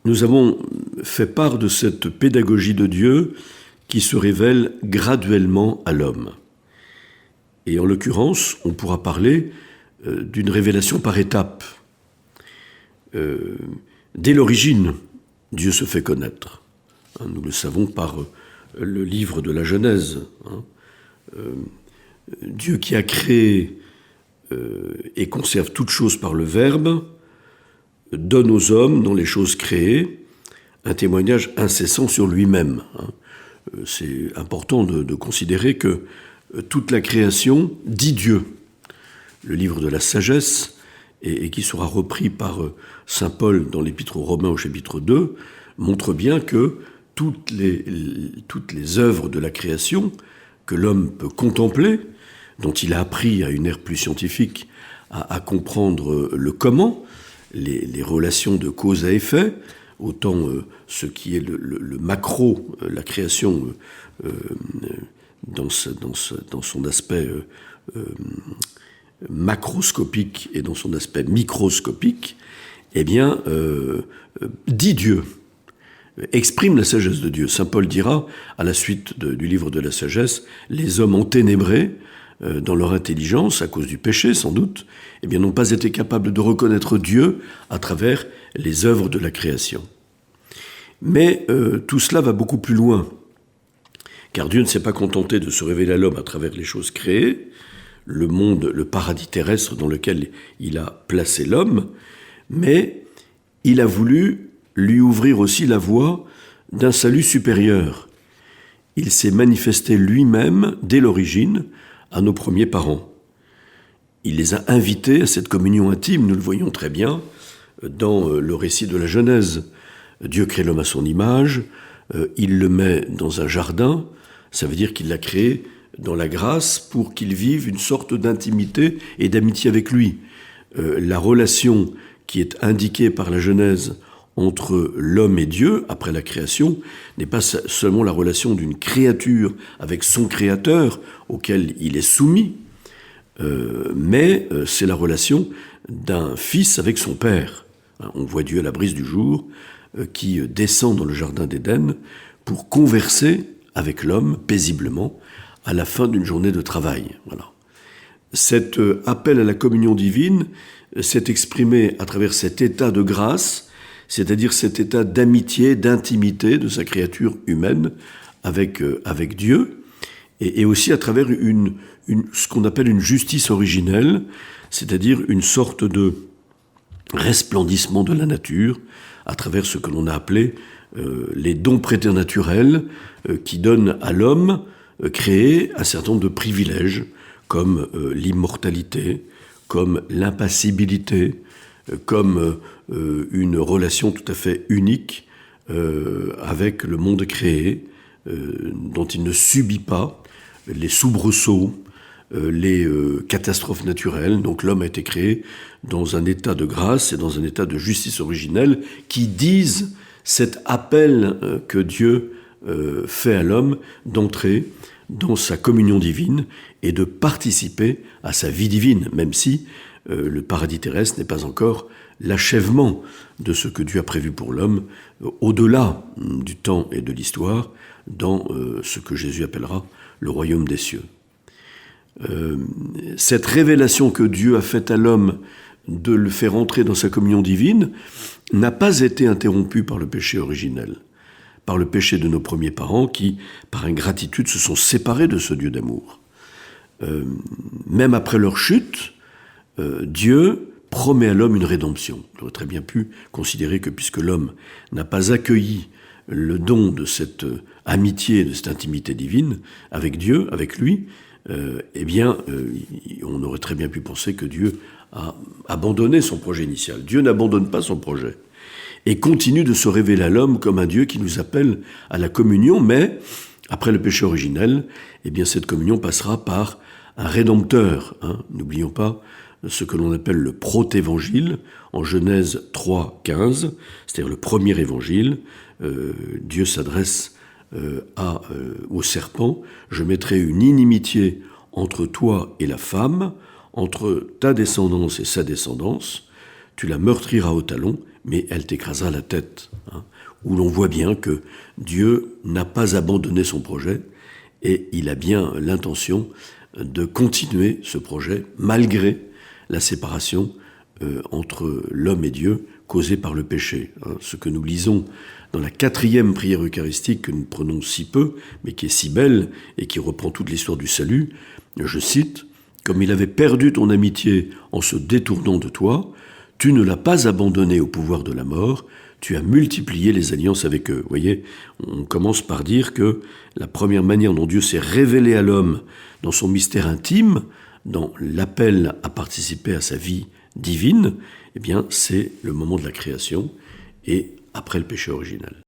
nous avons fait part de cette pédagogie de Dieu qui se révèle graduellement à l'homme. Et en l'occurrence, on pourra parler d'une révélation par étapes. Dès l'origine, Dieu se fait connaître. Nous le savons par le livre de la Genèse. Dieu qui a créé et conserve toutes choses par le Verbe, donne aux hommes, dans les choses créées, un témoignage incessant sur lui-même. C'est important de considérer que toute la création dit Dieu. Le livre de la sagesse, et qui sera repris par saint Paul dans l'Épître aux Romains au chapitre 2, montre bien que toutes les œuvres de la création que l'homme peut contempler, dont il a appris à une ère plus scientifique à comprendre le comment, les relations de cause à effet, autant ce qui est le macro, la création dans son aspect macroscopique et dans son aspect microscopique, eh bien, dit Dieu, exprime la sagesse de Dieu. Saint Paul dira, à la suite du livre de la sagesse, les hommes enténébrés dans leur intelligence, à cause du péché sans doute, eh bien, n'ont pas été capables de reconnaître Dieu à travers les œuvres de la création. Mais tout cela va beaucoup plus loin, car Dieu ne s'est pas contenté de se révéler à l'homme à travers les choses créées, le monde, le paradis terrestre dans lequel il a placé l'homme, mais il a voulu lui ouvrir aussi la voie d'un salut supérieur. Il s'est manifesté lui-même, dès l'origine, à nos premiers parents. Il les a invités à cette communion intime, nous le voyons très bien dans le récit de la Genèse. Dieu crée l'homme à son image, il le met dans un jardin, ça veut dire qu'il l'a créé dans la grâce pour qu'il vive une sorte d'intimité et d'amitié avec lui. La relation qui est indiquée par la Genèse entre l'homme et Dieu, après la création, n'est pas seulement la relation d'une créature avec son créateur, auquel il est soumis, mais c'est la relation d'un fils avec son père. On voit Dieu à la brise du jour, qui descend dans le jardin d'Éden pour converser avec l'homme paisiblement à la fin d'une journée de travail. Voilà. Cet appel à la communion divine s'est exprimé à travers cet état de grâce, c'est-à-dire cet état d'amitié, d'intimité de sa créature humaine avec Dieu, et aussi à travers ce qu'on appelle une justice originelle, c'est-à-dire une sorte de resplendissement de la nature, à travers ce que l'on a appelé les dons préternaturels, qui donnent à l'homme créé un certain nombre de privilèges, comme l'immortalité, comme l'impassibilité, comme une relation tout à fait unique avec le monde créé, dont il ne subit pas les soubresauts, les catastrophes naturelles. Donc l'homme a été créé dans un état de grâce et dans un état de justice originelle qui disent cet appel que Dieu fait à l'homme d'entrer dans sa communion divine et de participer à sa vie divine, même si le paradis terrestre n'est pas encore l'achèvement de ce que Dieu a prévu pour l'homme, au-delà du temps et de l'histoire, dans ce que Jésus appellera le royaume des cieux. Cette révélation que Dieu a faite à l'homme de le faire entrer dans sa communion divine n'a pas été interrompue par le péché originel, par le péché de nos premiers parents qui, par ingratitude, se sont séparés de ce Dieu d'amour. Même après leur chute, Dieu promet à l'homme une rédemption. Il aurait très bien pu considérer que puisque l'homme n'a pas accueilli le don de cette amitié, de cette intimité divine avec Dieu, avec lui, on aurait très bien pu penser que Dieu a abandonné son projet initial. Dieu n'abandonne pas son projet et continue de se révéler à l'homme comme un Dieu qui nous appelle à la communion, mais après le péché originel, cette communion passera par un rédempteur. N'oublions pas ce que l'on appelle le protévangile, en Genèse 3,15, c'est-à-dire le premier évangile. Dieu s'adresse au serpent, « Je mettrai une inimitié entre toi et la femme, entre ta descendance et sa descendance, tu la meurtriras au talon, mais elle t'écrasera la tête. Hein, où l'on voit bien que Dieu n'a pas abandonné son projet et il a bien l'intention de continuer ce projet malgré la séparation entre l'homme et Dieu causée par le péché. Hein, ce que nous lisons dans la 4e prière eucharistique que nous prenons si peu, mais qui est si belle et qui reprend toute l'histoire du salut, je cite, « Comme il avait perdu ton amitié en se détournant de toi, tu ne l'as pas abandonné au pouvoir de la mort, tu as multiplié les alliances avec eux. » Vous voyez, on commence par dire que la première manière dont Dieu s'est révélé à l'homme dans son mystère intime, dans l'appel à participer à sa vie divine, eh bien, c'est le moment de la création et après le péché original.